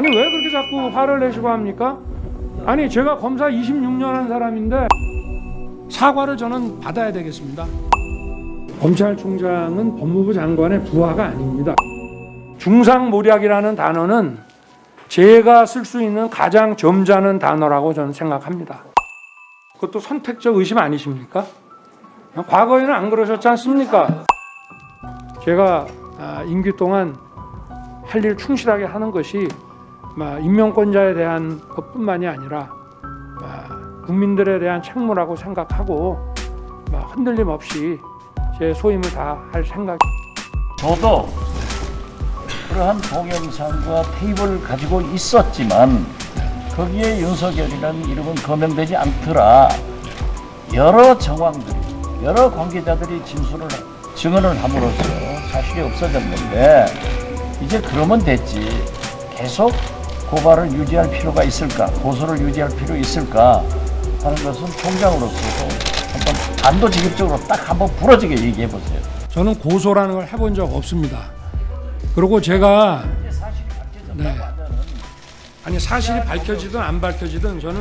아니 왜 그렇게 자꾸 화를 내시고 합니까? 아니 제가 검사 26년 한 사람인데 사과를 저는 받아야 되겠습니다. 검찰총장은 법무부 장관의 부하가 아닙니다. 중상모략이라는 단어는 제가 쓸 수 있는 가장 점잖은 단어라고 저는 생각합니다. 그것도 선택적 의심 아니십니까? 과거에는 안 그러셨지 않습니까? 제가 임기 동안 할 일 충실하게 하는 것이 임명권자에 대한 것뿐만이 아니라 국민들에 대한 책무라고 생각하고 흔들림 없이 제 소임을 다할 생각입니다. 저도 그러한 동영상과 테이프를 가지고 있었지만 거기에 윤석열이라는 이름은 거명되지 않더라. 여러 정황들이, 여러 관계자들이 증언을 함으로써 사실이 없어졌는데 이제 그러면 됐지. 계속 고발을 유지할 필요가 있을까? 고소를 유지할 필요 있을까? 하는 것은 총장으로서도 한번 단도직입적으로 딱 한번 부러지게 얘기해 보세요. 저는 고소라는 걸 해본 적 없습니다. 그리고 제가 사실이 밝혀지든 안 밝혀지든 저는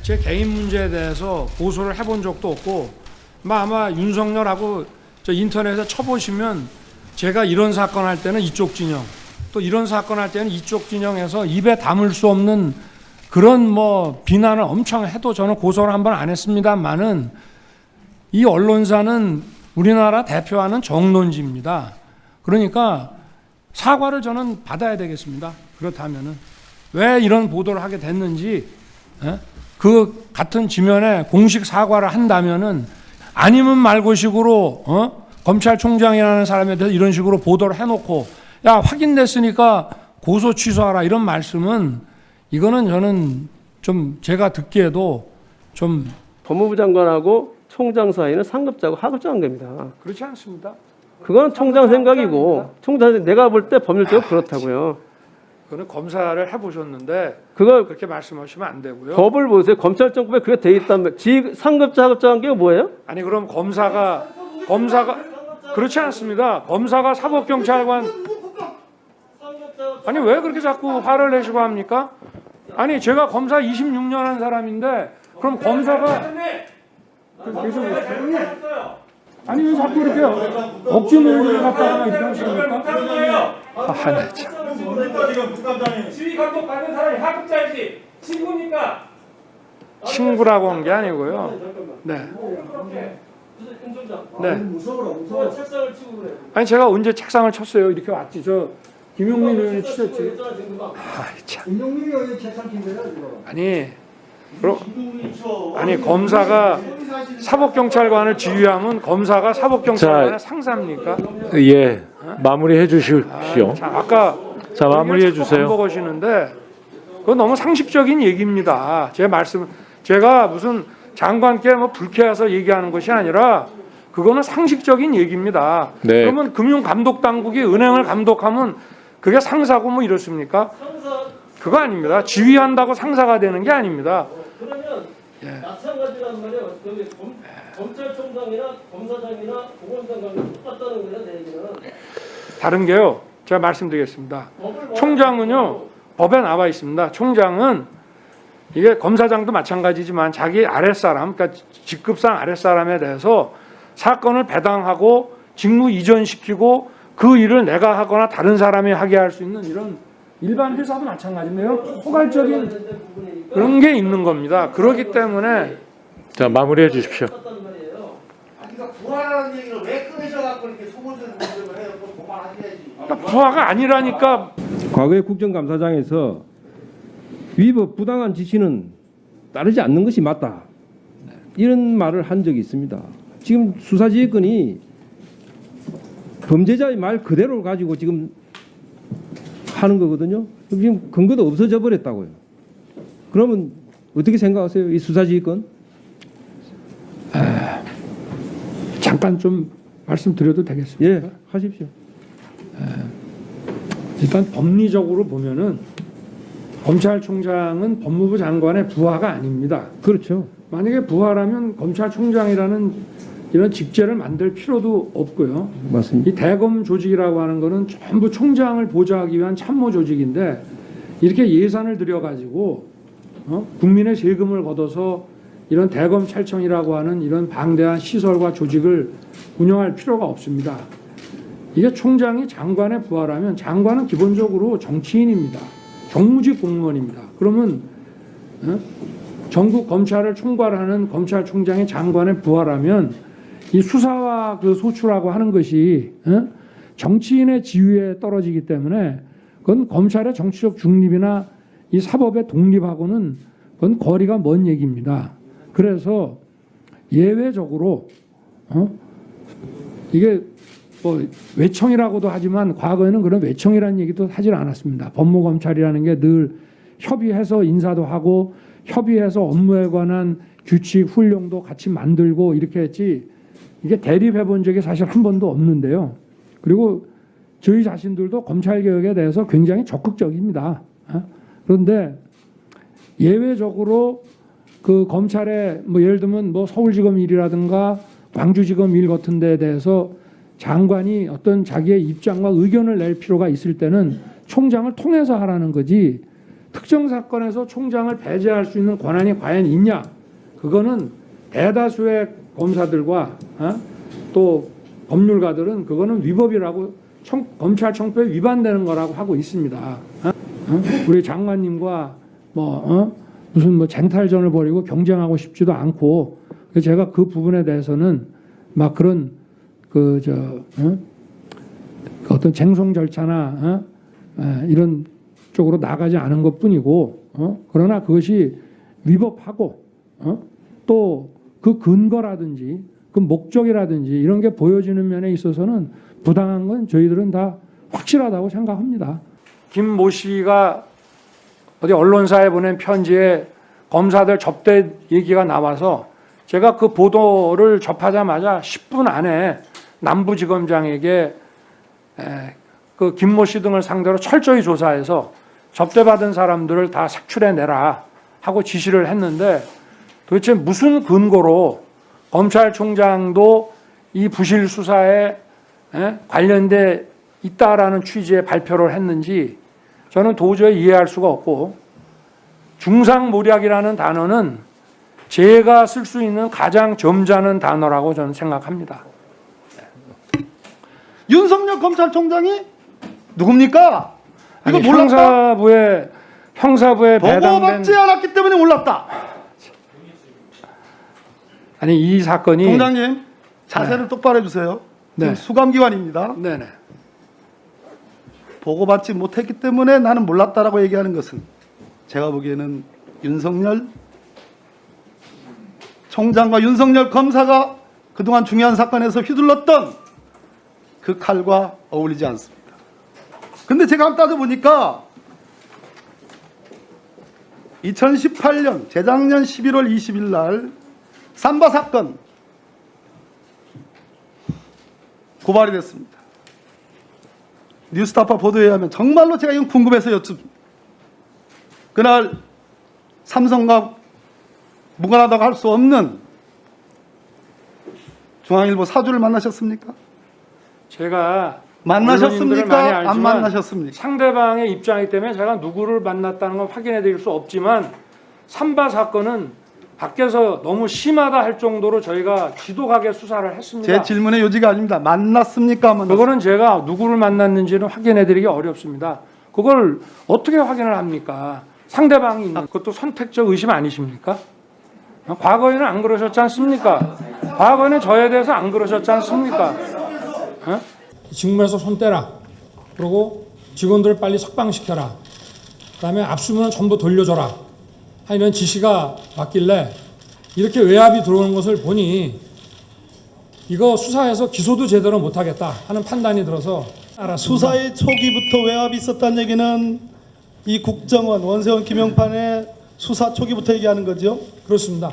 제 개인 문제에 대해서 고소를 해본 적도 없고 아마 윤석열하고 저 인터넷에 쳐보시면 제가 이런 사건 할 때는 이쪽 진영 또 이런 사건 할 때는 이쪽 진영에서 입에 담을 수 없는 그런 비난을 엄청 해도 저는 고소를 한 번 안 했습니다만은 이 언론사는 우리나라 대표하는 정론지입니다. 그러니까 사과를 저는 받아야 되겠습니다. 그렇다면은 왜 이런 보도를 하게 됐는지 그 같은 지면에 공식 사과를 한다면은 아니면 말고식으로 검찰총장이라는 사람에 대해서 이런 식으로 보도를 해놓고 야 확인됐으니까 고소 취소하라 이런 말씀은 이거는 저는 좀 제가 듣기에도 좀 법무부 장관하고 총장 사이는 상급자고 하급자 관계입니다. 그렇지 않습니다. 그거는 총장 생각이고 총장 내가 볼 때 법률적으로 그렇다고요. 그거는 검사를 해보셨는데 그걸 그렇게 말씀하시면 안 되고요. 법을 보세요. 검찰정법에 그게 돼 있다면 상급자 하급자 관계가 뭐예요? 아니 그럼 검사가 그렇지 않습니다. 검사가 사법경찰관 아니 왜 그렇게 자꾸 화를 내시고 합니까? 아니 제가 검사 26년 한 사람인데 그럼 검사가 아니 왜 자꾸 이렇게 억지 논리를 갖다가 이렇게 하십니까? 네, 참. 지휘 감독 받는 사람이 하급자이지 친구니까. 친구라고 한 게 아니고요. 네. 네. 무서워. 책상을 치고 그래. 아니 제가 언제 책상을 쳤어요? 이렇게 왔지. 저 김용민 의원이 치셨지. 참. 김용민이 어디 책상 친 거야 이거? 아니 검사가 사법경찰관을 지휘하면 검사가 사법경찰관의 상사입니까? 예, 마무리해 주십시오. 아까 자, 마무리해 주세요. 반복하시는데 그건 너무 상식적인 얘기입니다. 제 말씀 제가 무슨 장관께 불쾌해서 얘기하는 것이 아니라 그거는 상식적인 얘기입니다. 네. 그러면 금융감독당국이 은행을 감독하면 그게 상사고 이렇습니까? 그거 아닙니다. 지휘한다고 상사가 되는 게 아닙니다. 그러면 마찬가지란 말이에요. 여기 검찰총장이나 검사장이나 보건장관이 똑같다는 거냐 내 얘기는. 다른 게요. 제가 말씀드리겠습니다. 총장은요. 법에 나와 있습니다. 총장은 이게 검사장도 마찬가지지만 자기 아랫사람, 그러니까 직급상 아랫사람에 대해서 사건을 배당하고 직무 이전시키고 그 일을 내가 하거나 다른 사람이 하게 할 수 있는 이런 일반 회사도 마찬가지인데요. 포괄적인 그런 게 있는 겁니다. 그렇기 때문에 자, 마무리해 주십시오. 그러니까 부하라는 얘기를 왜 꺼내셔갖고 이렇게 소문을 해요? 그만하셔야지. 그러니까 부하가 아니라니까. 과거의 국정감사장에서 위법 부당한 지시는 따르지 않는 것이 맞다. 이런 말을 한 적이 있습니다. 지금 수사지휘권이 범죄자의 말 그대로 가지고 지금 하는 거거든요. 지금 근거도 없어져 버렸다고요. 그러면 어떻게 생각하세요? 이 수사지휘권? 잠깐 좀 말씀드려도 되겠습니까? 예, 하십시오. 일단 법리적으로 보면은 검찰총장은 법무부 장관의 부하가 아닙니다. 그렇죠. 만약에 부하라면 검찰총장이라는 이런 직제를 만들 필요도 없고요. 맞습니다. 이 대검 조직이라고 하는 거는 전부 총장을 보좌하기 위한 참모 조직인데 이렇게 예산을 들여가지고 국민의 세금을 걷어서 이런 대검찰청이라고 하는 이런 방대한 시설과 조직을 운영할 필요가 없습니다. 이게 총장이 장관에 부하라면 장관은 기본적으로 정치인입니다. 정무직 공무원입니다. 그러면 전국 검찰을 총괄하는 검찰총장이 장관에 부하라면 이 수사와 그 소추라고 하는 것이 정치인의 지위에 떨어지기 때문에 그건 검찰의 정치적 중립이나 이 사법의 독립하고는 그건 거리가 먼 얘기입니다. 그래서 예외적으로 이게 뭐 외청이라고도 하지만 과거에는 그런 외청이라는 얘기도 하질 않았습니다. 법무검찰이라는 게 늘 협의해서 인사도 하고 협의해서 업무에 관한 규칙, 훈령도 같이 만들고 이렇게 했지 이게 대립해 본 적이 사실 한 번도 없는데요. 그리고 저희 자신들도 검찰개혁에 대해서 굉장히 적극적입니다. 그런데 예외적으로 그 검찰의 뭐 예를 들면 뭐 서울지검 일이라든가 광주지검 일 같은 데에 대해서 장관이 어떤 자기의 입장과 의견을 낼 필요가 있을 때는 총장을 통해서 하라는 거지 특정 사건에서 총장을 배제할 수 있는 권한이 과연 있냐? 그거는 대다수의 검사들과 또 법률가들은 그거는 위법이라고 검찰청법에 위반되는 거라고 하고 있습니다. 우리 장관님과 무슨 뭐 쟁탈전을 벌이고 경쟁하고 싶지도 않고 제가 그 부분에 대해서는 막 그런 그 어떤 쟁송 절차나 이런 쪽으로 나가지 않은 것뿐이고 그러나 그것이 위법하고 또 그 근거라든지 그 목적이라든지 이런 게 보여지는 면에 있어서는 부당한 건 저희들은 다 확실하다고 생각합니다. 김 모 씨가 어디 언론사에 보낸 편지에 검사들 접대 얘기가 나와서 제가 그 보도를 접하자마자 10분 안에 남부지검장에게 그 김 모 씨 등을 상대로 철저히 조사해서 접대받은 사람들을 다 색출해내라 하고 지시를 했는데 도대체 무슨 근거로 검찰총장도 이 부실 수사에 관련돼 있다라는 취지의 발표를 했는지 저는 도저히 이해할 수가 없고 중상모략이라는 단어는 제가 쓸 수 있는 가장 점잖은 단어라고 저는 생각합니다. 윤석열 검찰총장이 누굽니까? 이거 아니, 몰랐다? 형사부에 배당된 보고받지 않았기 때문에 몰랐다. 아니 이 사건이 총장님 자세를 똑바로 해주세요. 지금 네. 수감기관입니다. 네네. 보고받지 못했기 때문에 나는 몰랐다라고 얘기하는 것은 제가 보기에는 윤석열 총장과 윤석열 검사가 그동안 중요한 사건에서 휘둘렀던 그 칼과 어울리지 않습니다. 근데 제가 한번 따져보니까 2018년 재작년 11월 20일 날 삼바 사건 고발이 됐습니다. 뉴스타파 보도에 의하면 정말로 제가 이건 궁금해서 여쭙습니다. 그날 삼성과 무관하다고 할 수 없는 중앙일보 사주를 만나셨습니까? 제가 만나셨습니까? 안 만나셨습니까? 상대방의 입장이기 때문에 제가 누구를 만났다는 건 확인해 드릴 수 없지만 삼바 사건은 밖에서 너무 심하다 할 정도로 저희가 지독하게 수사를 했습니다. 제 질문의 요지가 아닙니다. 만났습니까? 안 만났습니까? 그거는 제가 누구를 만났는지는 확인해 드리기 어렵습니다. 그걸 어떻게 확인을 합니까? 상대방이 있는 그것도 선택적 의심 아니십니까? 과거에는 안 그러셨지 않습니까? 과거에는 저에 대해서 안 그러셨지 않습니까? 직무에서 손 떼라. 그리고 직원들을 빨리 석방시켜라. 그다음에 압수문은 전부 돌려줘라. 이런 지시가 왔길래 이렇게 외압이 들어오는 것을 보니 이거 수사해서 기소도 제대로 못하겠다 하는 판단이 들어서 알았습니다. 수사의 초기부터 외압이 있었다는 얘기는 이 국정원, 원세훈, 김용판의 수사 초기부터 얘기하는 거죠? 그렇습니다.